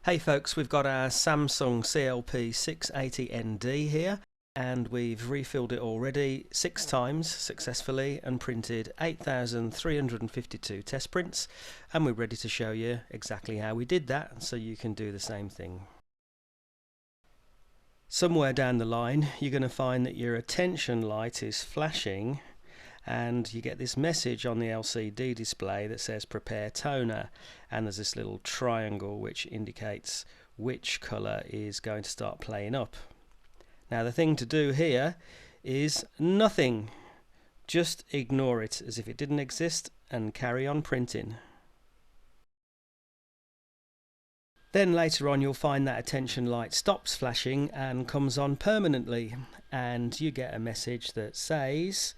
Hey folks, we've got our Samsung CLP-680nd here, and we've refilled it already 6 times successfully and printed 8,352 test prints, and we're ready to show you exactly how we did that so you can do the same thing. Somewhere down the line you're going to find that your attention light is flashing and you get this message on the LCD display that says prepare toner, and there's this little triangle which indicates which colour is going to start playing up. Now the thing to do here is nothing, just ignore it as if it didn't exist and carry on printing. Then later on you'll find that attention light stops flashing and comes on permanently, and you get a message that says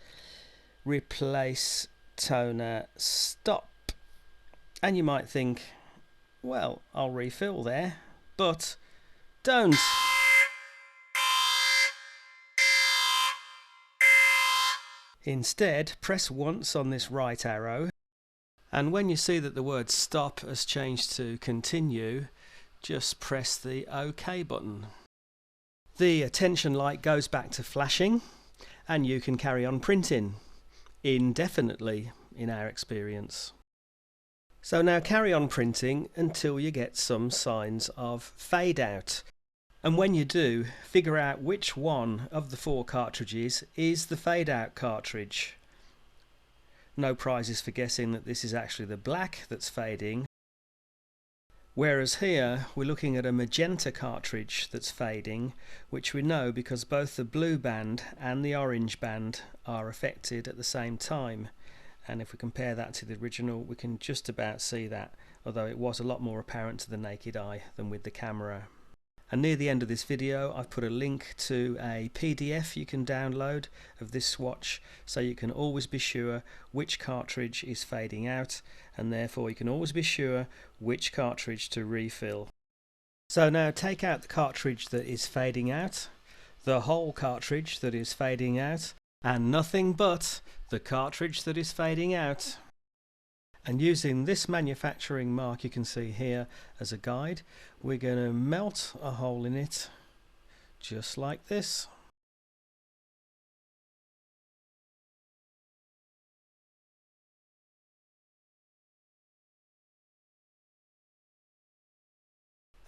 replace toner stop, and you might think, well, I'll refill there, but don't. Instead, press once on this right arrow, and when you see that the word stop has changed to continue, just press the OK button. The attention light goes back to flashing and you can carry on printing indefinitely in our experience. So now carry on printing until you get some signs of fade out, and when you do, figure out which one of the 4 cartridges is the fade out cartridge. No prizes for guessing that this is actually the black that's fading, whereas here we're looking at a magenta cartridge that's fading, which we know because both the blue band and the orange band are affected at the same time, and if we compare that to the original we can just about see that, although it was a lot more apparent to the naked eye than with the camera. And near the end of this video I've put a link to a PDF you can download of this swatch, so you can always be sure which cartridge is fading out, and therefore you can always be sure which cartridge to refill. So now take out the cartridge that is fading out, the whole cartridge that is fading out, and nothing but the cartridge that is fading out. And using this manufacturing mark you can see here as a guide, we're going to melt a hole in it just like this.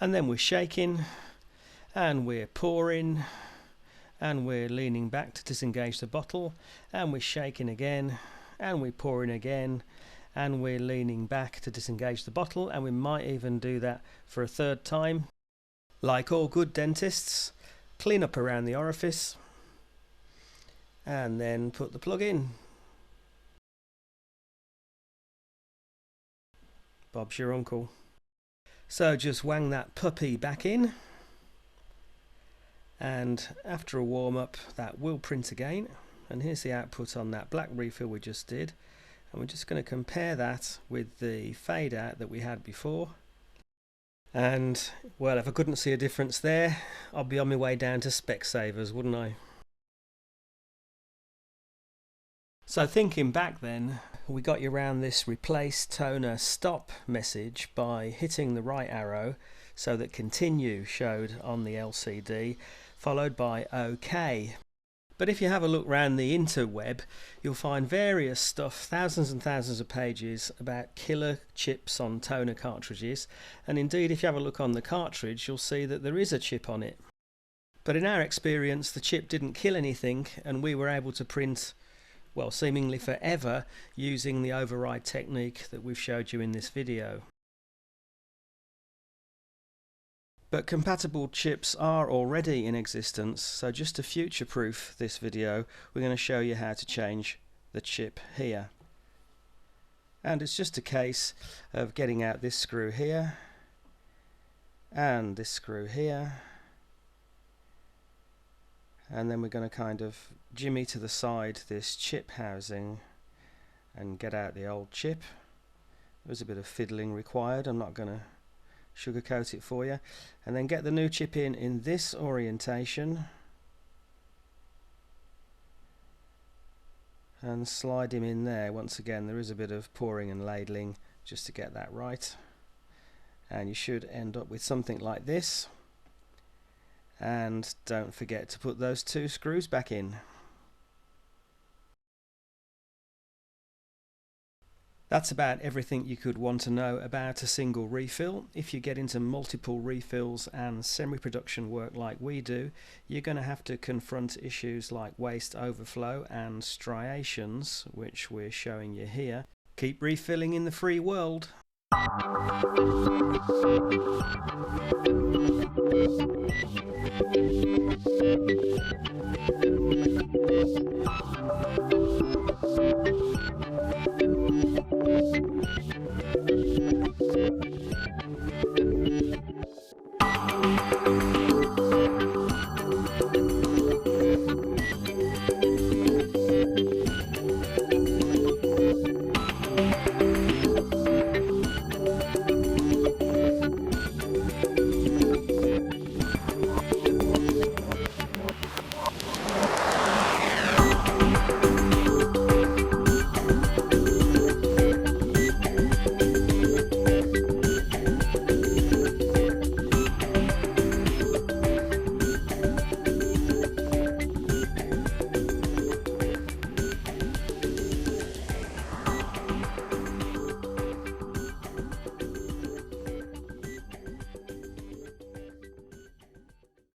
And then we're shaking and we're pouring and we're leaning back to disengage the bottle, and we're shaking again and we're pouring again, and we're leaning back to disengage the bottle, and we might even do that for a 3rd time. Like all good dentists, clean up around the orifice and then put the plug in. Bob's your uncle. So just wang that puppy back in, and after a warm-up that will print again, and here's the output on that black refill we just did. And we're just going to compare that with the fade out that we had before, and well, if I couldn't see a difference there, I'd be on my way down to Specsavers, wouldn't I? So thinking back then, we got you around this replace toner stop message by hitting the right arrow so that continue showed on the LCD, followed by OK. But if you have a look around the interweb, you'll find various stuff, thousands and thousands of pages about killer chips on toner cartridges, and indeed if you have a look on the cartridge you'll see that there is a chip on it. But in our experience the chip didn't kill anything, and we were able to print, well, seemingly forever using the override technique that we've showed you in this video. But compatible chips are already in existence, so just to future-proof this video we're going to show you how to change the chip here. And it's just a case of getting out this screw here and this screw here, and then we're going to kind of jimmy to the side this chip housing and get out the old chip. There's a bit of fiddling required, I'm not going to sugarcoat it for you, and then get the new chip in this orientation and slide him in there. Once again there is a bit of pouring and ladling just to get that right, and you should end up with something like this. And don't forget to put those 2 screws back in. That's about everything you could want to know about a single refill. If you get into multiple refills and semi-production work like we do, you're going to have to confront issues like waste overflow and striations, which we're showing you here. Keep refilling in the free world.